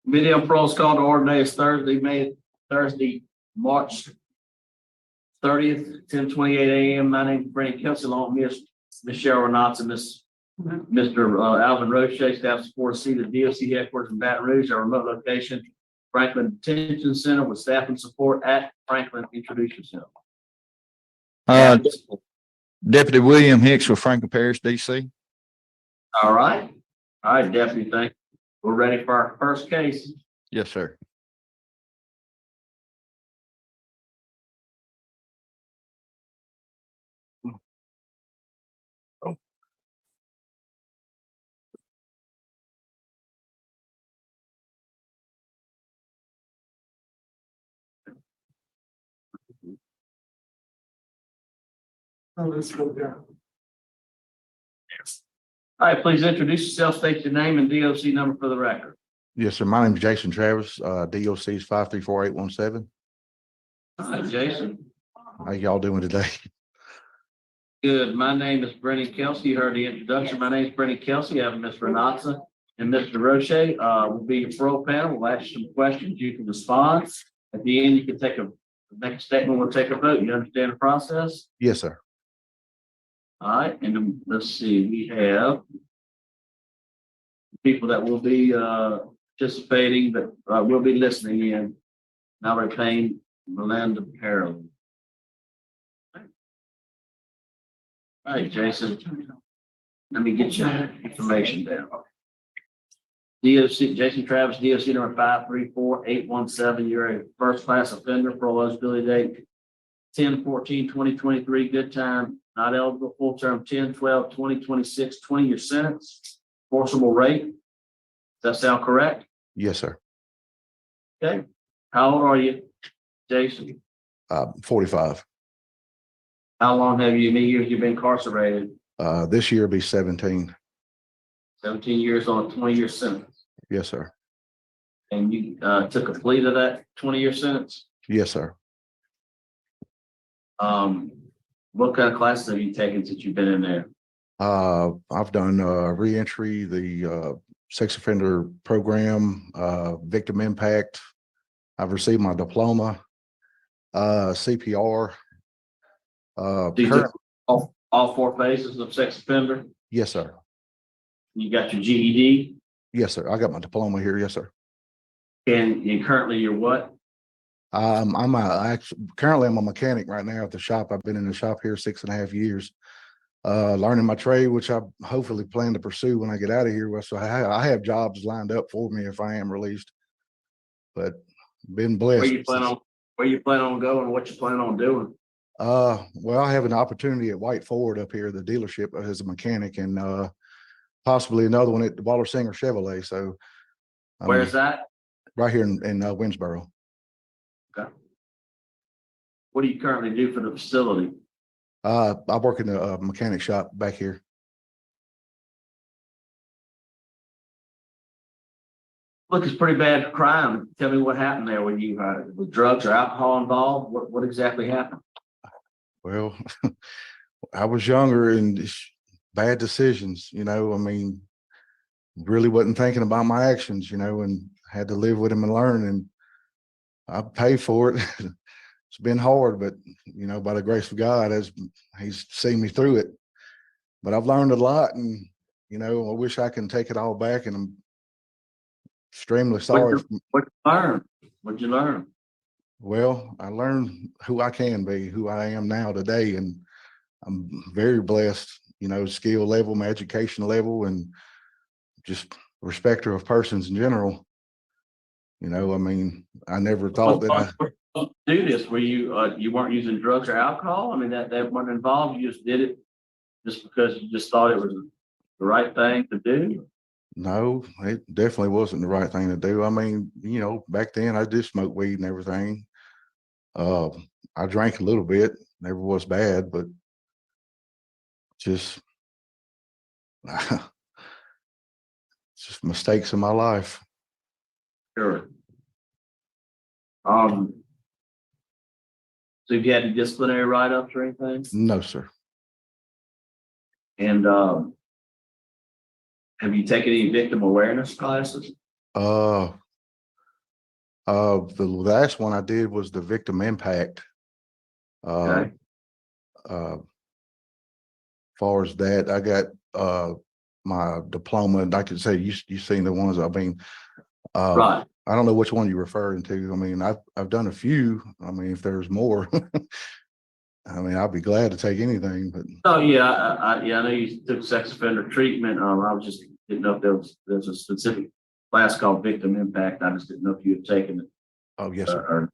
Video pros called to order today is Thursday, March 30th, 10:28 a.m. My name is Brandon Kelsey, along with Ms. Cheryl Knotts and Mr. Alvin Roche, staff support seat at DOC headquarters in Baton Rouge, our remote location, Franklin Detention Center with staff and support at Franklin. Introduce yourself. Deputy William Hicks with Franklin Parish, DC. All right, Deputy, thank you. We're ready for our first case. Yes, sir. Let's go down. All right, please introduce yourself, state your name and DOC number for the record. Yes, sir. My name is Jason Travis. DOC is 534-817. All right, Jason. How y'all doing today? Good. My name is Brennan Kelsey. You heard the introduction. My name is Brennan Kelsey. I have Ms. Renatza and Mr. Roche. Will be your pro panel. We'll ask you some questions. You can respond. At the end, you can make a statement. We'll take a vote. You understand the process? Yes, sir. All right. And then, let's see, we have people that will be participating, that will be listening in. Mallory Payne, Melinda Harrell. All right, Jason, let me get your information down. DOC, Jason Travis, DOC number 534-817. You're a first class offender for eligibility date 10/14/2023. Good time, not eligible, full term 10/12/2026, 20-year sentence, forcible rape. Does that sound correct? Yes, sir. Okay. How old are you, Jason? 45. How long have you, many years you've been incarcerated? This year will be 17. 17 years on a 20-year sentence. Yes, sir. And you took a plea to that 20-year sentence? Yes, sir. What kind of classes have you taken since you've been in there? I've done reentry, the sex offender program, victim impact. I've received my diploma, CPR. These are all four phases of sex offender? Yes, sir. You got your GED? Yes, sir. I got my diploma here. Yes, sir. And currently you're what? Currently I'm a mechanic right now at the shop. I've been in the shop here 6.5 years, learning my trade, which I hopefully plan to pursue when I get out of here. So I have jobs lined up for me if I am released, but been blessed. Where you plan on going? What you plan on doing? Well, I have an opportunity at White Ford up here, the dealership, as a mechanic, and possibly another one at the Waller Singer Chevrolet. So Where's that? Right here in Winsboro. Okay. What do you currently do for the facility? I work in the mechanic shop back here. Look, it's pretty bad crime. Tell me what happened there when you with drugs or alcohol involved. What exactly happened? Well, I was younger and bad decisions, I mean, really wasn't thinking about my actions, and had to live with them and learn, and I paid for it. It's been hard, but, by the grace of God, as he's seen me through it, but I've learned a lot, and, I wish I can take it all back, and I'm extremely sorry. What'd you learn? Well, I learned who I can be, who I am now today, and I'm very blessed, skill level, my education level, and just respecter of persons in general. I mean, I never thought that I do this where you weren't using drugs or alcohol. I mean, that wasn't involved. You just did it just because you just thought it was the right thing to do. No, it definitely wasn't the right thing to do. I mean, back then I did smoke weed and everything. I drank a little bit, never was bad, but just just mistakes in my life. Sure. So have you had any disciplinary write-ups or anything? No, sir. And have you taken any victim awareness classes? The last one I did was the victim impact. Okay, Far as that, I got my diploma, and I could say you seen the ones. I mean, right. I don't know which one you're referring to. I mean, I've done a few. I mean, if there's more, I mean, I'll be glad to take anything. But Oh, yeah, yeah, I know you took sex offender treatment. I was just didn't know if there's a specific class called victim impact. I just didn't know if you had taken it. oh yes, sir. Or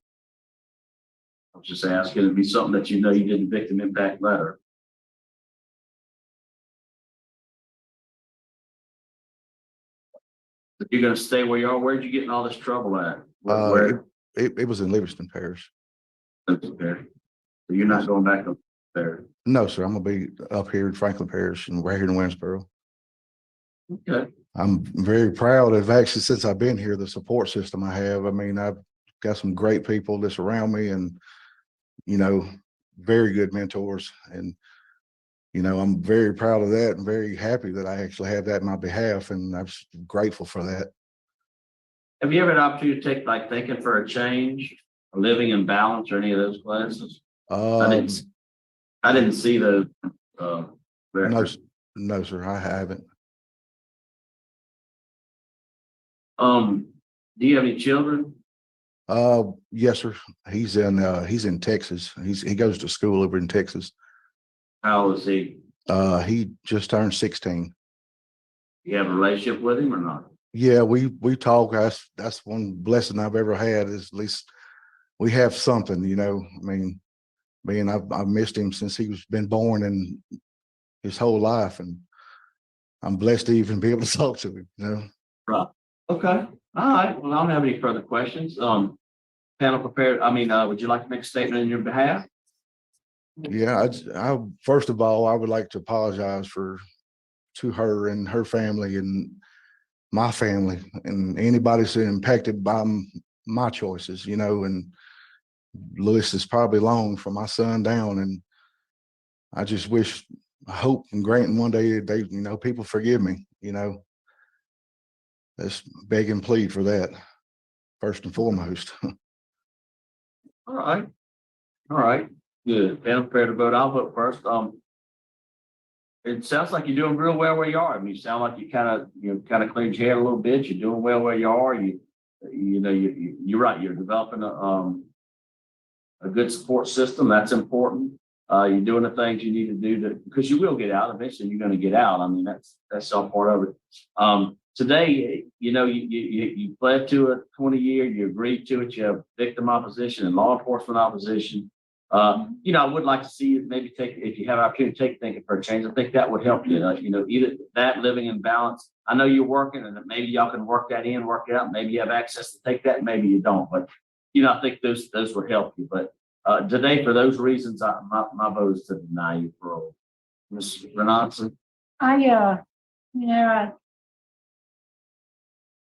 I was just asking, it'd be something that you did a victim impact letter. If you're gonna stay where you are, where'd you get in all this trouble at? It, Where it was in Livingston Parish. okay. So you're not Yes. going back up there. No, sir. I'm gonna be up here in Franklin Parish and right here in Winsboro. Okay. I'm very proud of actually since I've been here, the support system I have. I mean, I've got some great people that's around me and, you know, very good mentors. And, you know, I'm very proud of that and very happy that I actually have that in my behalf. And I'm grateful for that. Have you ever had an opportunity to take like thinking for a change, or living in balance, or any of those classes? I Um, didn't. I didn't see the no, record. no, sir, I haven't. Do you have any children? Yes, sir. He's in Texas. He goes to school over in Texas. How old is he? He just turned 16. You have a relationship with him or not? Yeah, we talk. That's one blessing I've ever had is at least we have something, you know. I mean, I've missed him since he was been born and his whole life, and I'm blessed to even be able to talk to him, you know. Right. Okay. All right. Well, I don't have any further questions. Panel prepared. Would you like to make a statement in your behalf? Yeah, I first of all, I would like to apologize to her and her family and my family and anybody that's impacted by my choices, you know, and list is probably long from my son down. And I just wish, hope and granting one day they, you know, people forgive me, you know, let's beg and plead for that first and foremost. All right. All right. Good. Panel prepared to vote. I'll vote first. It sounds like you're doing real well where you are. I mean, you sound like you kind of cleared your head a little bit. You're doing well where you are. You're right. You're developing a good support system. That's important. You're doing the things you need to do because you will get out. Eventually, you're going to get out. I mean, that's all part of it. Today, you pled to a 20-year, you agreed to it, you have victim opposition and law enforcement opposition. I would like to see you maybe if you have an opportunity to take thinking for a change, I think that would help you. Either that living in balance. I know you're working and maybe y'all can work that in, work it out. Maybe you have access to take that, maybe you don't. But I think those would help you. But today, for those reasons, my vote is to deny you parole. Ms. Renatson?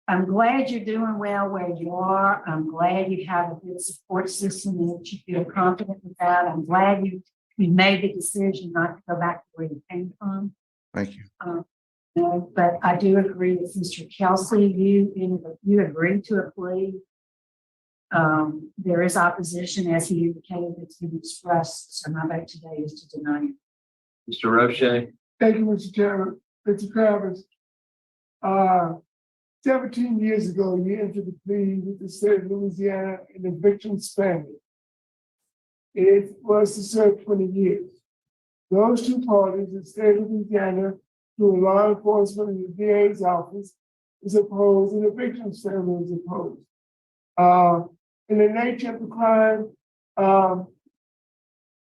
I'm glad you're doing well where you are. I'm glad you have a good support system and that you feel confident with that. I'm glad you made the decision not to go back to where you came from. Thank you. But I do agree with Mr. Kelsey. You agreed to a plea. There is opposition, as he indicated, that's been expressed. So my vote today is to deny it. Mr. Roche? Thank you, Mr. Chairman. Mr. Travis, 17 years ago, you entered the plea with the state of Louisiana and the victim's family. It was to serve 20 years. Those two parties, the state of Louisiana, through law enforcement and the DA's office, is opposed, and the victim's family is opposed. In the nature of the crime, my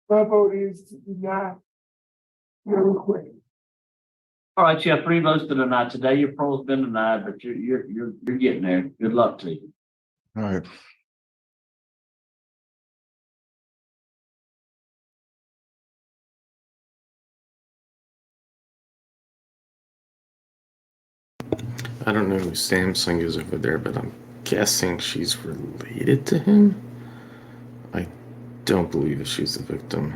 vote is to deny your request. All right, you have 3 votes to deny. Today, your parole's been denied, but you're getting there. Good luck to you. All right. I don't know who Samsung is over there, but I'm guessing she's related to him. I don't believe that she's the victim.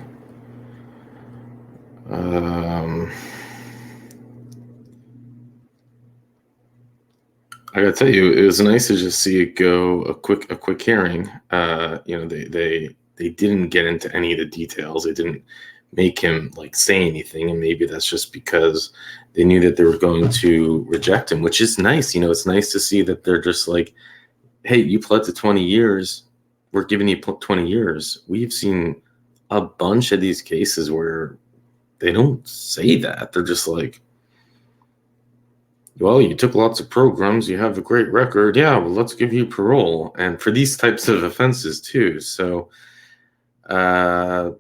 I gotta tell you, it was nice to just see it go a quick hearing. They didn't get into any of the details. They didn't make him like say anything, and maybe that's just because they knew that they were going to reject him, which is nice. It's nice to see that they're just like, hey, you pled to 20 years. We're giving you 20 years. We've seen a bunch of these cases where they don't say that. They're just like, well, you took lots of programs, you have a great record. Yeah, well, let's give you parole. And for these types of offenses too. So, yeah,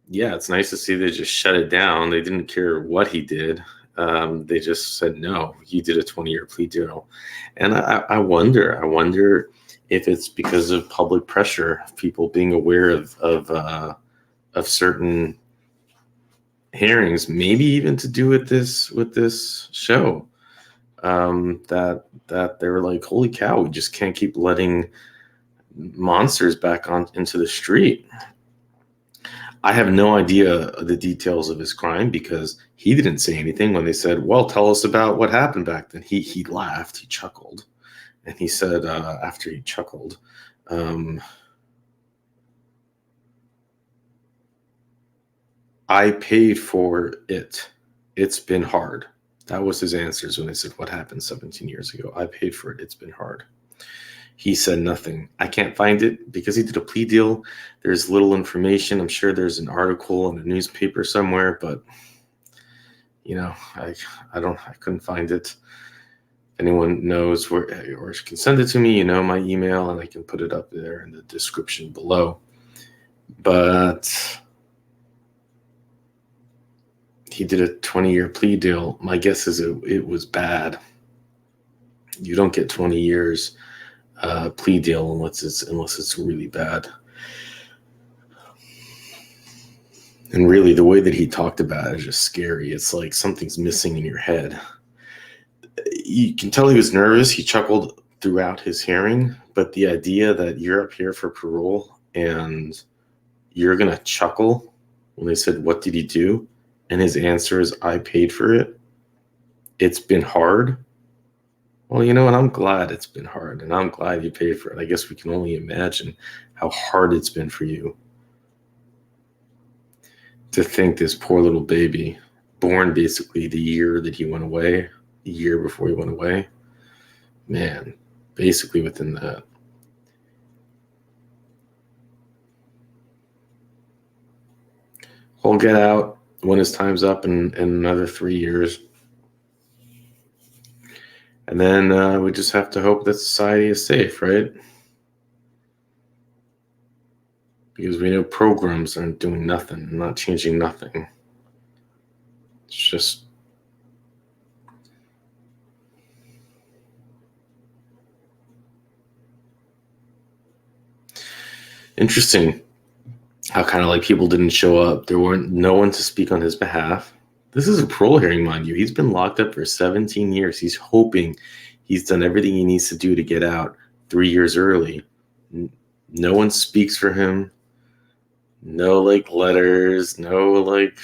it's nice to see they just shut it down. They didn't care what he did. They just said, no, he did a 20-year plea deal. And I wonder if it's because of public pressure, people being aware of certain hearings, maybe even to do with this show. That they were like, holy cow, we just can't keep letting monsters back on into the street. I have no idea the details of his crime because he didn't say anything when they said, well, tell us about what happened back then. He laughed, he chuckled, and he said, after he chuckled, I paid for it. It's been hard. That was his answers when they said, what happened 17 years ago? I paid for it. It's been hard. He said nothing. I can't find it because he did a plea deal. There's little information. I'm sure there's an article in a newspaper somewhere, but I couldn't find it. If anyone knows where or can send it to me, my email, and I can put it up there in the description below. But he did a 20-year plea deal. My guess is it was bad. You don't get 20 years plea deal unless it's really bad. And really, the way that he talked about it is just scary. It's like something's missing in your head. You can tell he was nervous. He chuckled throughout his hearing, but the idea that you're up here for parole and you're gonna chuckle when they said, what did he do? And his answer is, I paid for it. It's been hard. Well, you know what? I'm glad it's been hard, and I'm glad you paid for it. I guess we can only imagine how hard it's been for you to think this poor little baby, born basically the year that he went away, a year before he went away, man, basically within that. He'll get out when his time's up in another 3 years. And then we just have to hope that society is safe, right? Because we know programs aren't doing nothing, not changing nothing. It's just interesting how kind of like people didn't show up. There weren't no one to speak on his behalf. This is a parole hearing, mind you. He's been locked up for 17 years. He's hoping he's done everything he needs to do to get out 3 years early. No one speaks for him. No like letters, no like,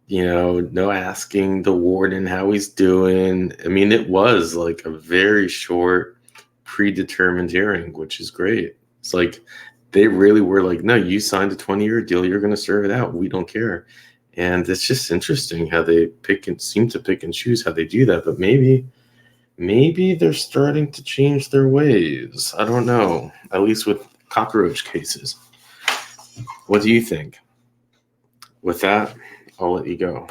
no asking the warden how he's doing. I mean, it was like a very short, predetermined hearing, which is great. It's like they really were like, no, you signed a 20-year deal. You're going to serve it out. We don't care. And it's just interesting how they seem to pick and choose how they do that. But maybe they're starting to change their ways. I don't know, at least with cockroach cases. What do you think? With that, I'll let you go.